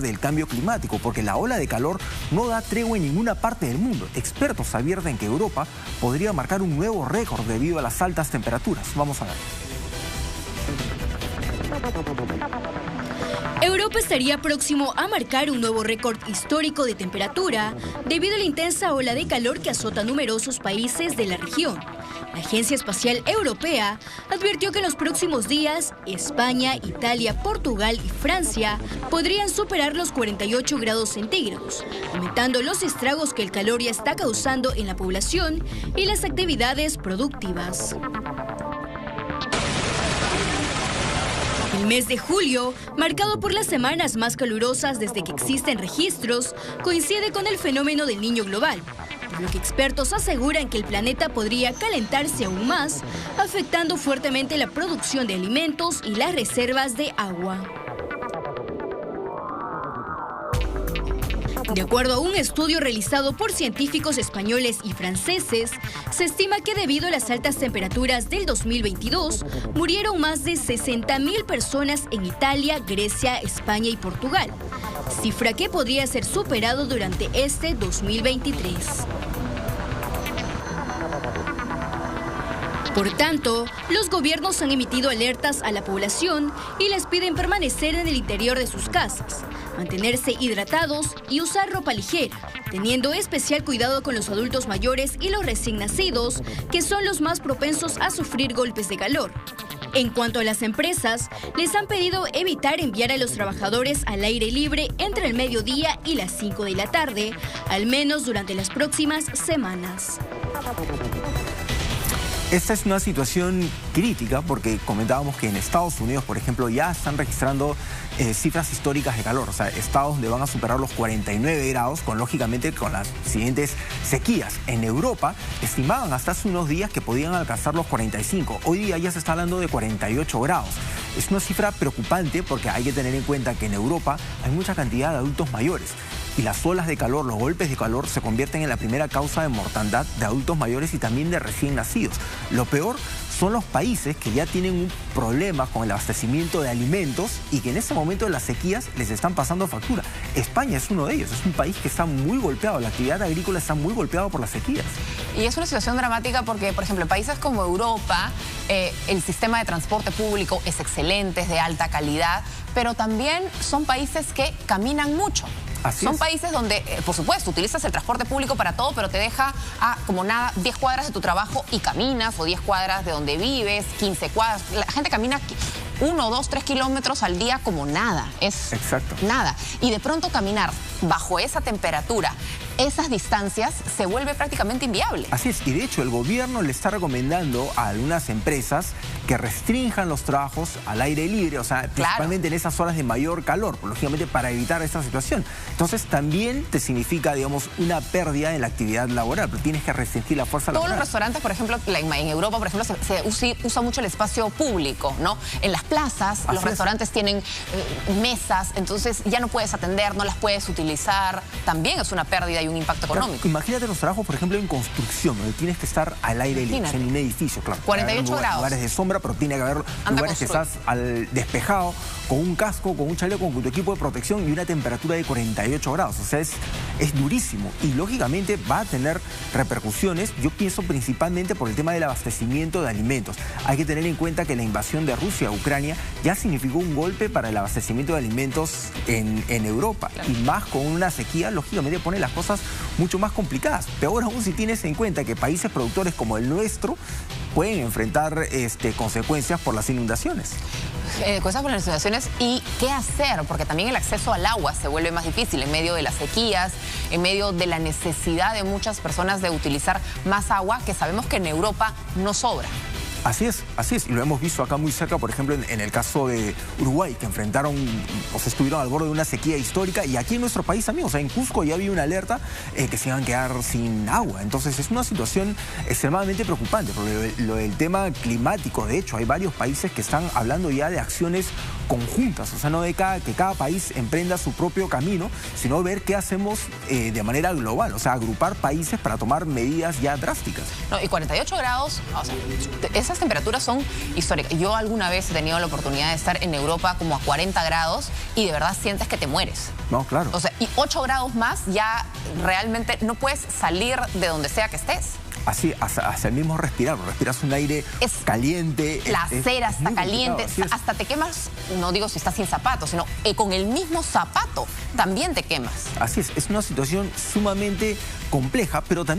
del cambio climático, porque la ola de calor no da tregua en ninguna parte del mundo. Expertos advierten que Europa podría marcar un nuevo récord debido a las altas temperaturas. Vamos a ver. Europa estaría próximo a marcar un nuevo récord histórico de temperatura debido a la intensa ola de calor que azota numerosos países de la región. La Agencia Espacial Europea advirtió que en los próximos días España, Italia, Portugal y Francia podrían superar los 48 grados centígrados, aumentando los estragos que el calor ya está causando en la población y las actividades productivas. El mes de julio, marcado por las semanas más calurosas desde que existen registros, coincide con el fenómeno del Niño global, por lo que expertos aseguran que el planeta podría calentarse aún más, afectando fuertemente la producción de alimentos y las reservas de agua. De acuerdo a un estudio realizado por científicos españoles y franceses, se estima que debido a las altas temperaturas del 2022, murieron más de 60.000 personas en Italia, Grecia, España y Portugal, cifra que podría ser superado durante este 2023. Por tanto, los gobiernos han emitido alertas a la población y les piden permanecer en el interior de sus casas, mantenerse hidratados y usar ropa ligera, teniendo especial cuidado con los adultos mayores y los recién nacidos, que son los más propensos a sufrir golpes de calor. En cuanto a las empresas, les han pedido evitar enviar a los trabajadores al aire libre entre el mediodía y las 5 de la tarde, al menos durante las próximas semanas. Esta es una situación crítica porque comentábamos que en Estados Unidos, por ejemplo, ya están registrando cifras históricas de calor. O sea, estados donde van a superar los 49 grados, lógicamente con las siguientes sequías. En Europa estimaban hasta hace unos días que podían alcanzar los 45. Hoy día ya se está hablando de 48 grados. Es una cifra preocupante porque hay que tener en cuenta que en Europa hay mucha cantidad de adultos mayores. Y las olas de calor, los golpes de calor se convierten en la primera causa de mortandad de adultos mayores y también de recién nacidos. Lo peor son los países que ya tienen un problema con el abastecimiento de alimentos y que en este momento de las sequías les están pasando factura. España es uno de ellos, es un país que está muy golpeado, la actividad agrícola está muy golpeada por las sequías. Y es una situación dramática porque, por ejemplo, en países como Europa, el sistema de transporte público es excelente, es de alta calidad, pero también son países que caminan mucho. Son países donde, por supuesto, utilizas el transporte público para todo, pero te deja como nada 10 cuadras de tu trabajo y caminas, o 10 cuadras de donde vives, 15 cuadras. La gente camina 1, 2, 3 kilómetros al día como nada. Es nada. Y de pronto caminar bajo esa temperatura, esas distancias, se vuelve prácticamente inviable. Así es, y de hecho el gobierno le está recomendando a algunas empresas que restrinjan los trabajos al aire libre, o sea, principalmente en esas horas de mayor calor, lógicamente para evitar esta situación. Entonces también te significa, digamos, una pérdida en la actividad laboral, pero tienes que restringir la fuerza laboral. Todos los restaurantes, por ejemplo, en Europa, por ejemplo, se usa mucho el espacio público, ¿no? En las plazas, los restaurantes tienen mesas, entonces ya no puedes atender, no las puedes utilizar. También es una pérdida y un impacto económico. Imagínate los trabajos, por ejemplo, en construcción, donde tienes que estar al aire libre, en un edificio, 48 grados. Lugares de sombra, pero tiene que haber lugares que estás despejado, con un casco, con un chaleco, con tu equipo de protección y una temperatura de 48 grados. O sea, es durísimo y lógicamente va a tener repercusiones, yo pienso principalmente por el tema del abastecimiento de alimentos. Hay que tener en cuenta que la invasión de Rusia a Ucrania ya significó un golpe para el abastecimiento de alimentos en Europa. Y más con una sequía, lógicamente pone las cosas mucho más complicadas. Peor aún si tienes en cuenta que países productores como el nuestro pueden enfrentar consecuencias por las inundaciones. Cosas por las inundaciones y qué hacer, porque también el acceso al agua se vuelve más difícil en medio de las sequías, en medio de la necesidad de muchas personas de utilizar más agua, que sabemos que en Europa no sobra. Así es, y lo hemos visto acá muy cerca, por ejemplo, en el caso de Uruguay, que enfrentaron, o sea, estuvieron al borde de una sequía histórica, y aquí en nuestro país también, o sea, en Cusco ya había una alerta que se iban a quedar sin agua. Entonces es una situación extremadamente preocupante, porque lo del tema climático, de hecho, hay varios países que están hablando ya de acciones conjuntas, o sea, no de que cada país emprenda su propio camino, sino ver qué hacemos de manera global, o sea, agrupar países para tomar medidas ya drásticas. No, y 48 grados, o sea, esas temperaturas son históricas. Yo alguna vez he tenido la oportunidad de estar en Europa como a 40 grados y de verdad sientes que te mueres. No, claro. O sea, y 8 grados más ya realmente no puedes salir de donde sea que estés. Así, hasta el mismo respirar, respiras un aire caliente. La acera está caliente, hasta te quemas, no digo si estás sin zapatos, sino con el mismo zapato también te quemas. Así es una situación sumamente compleja, pero también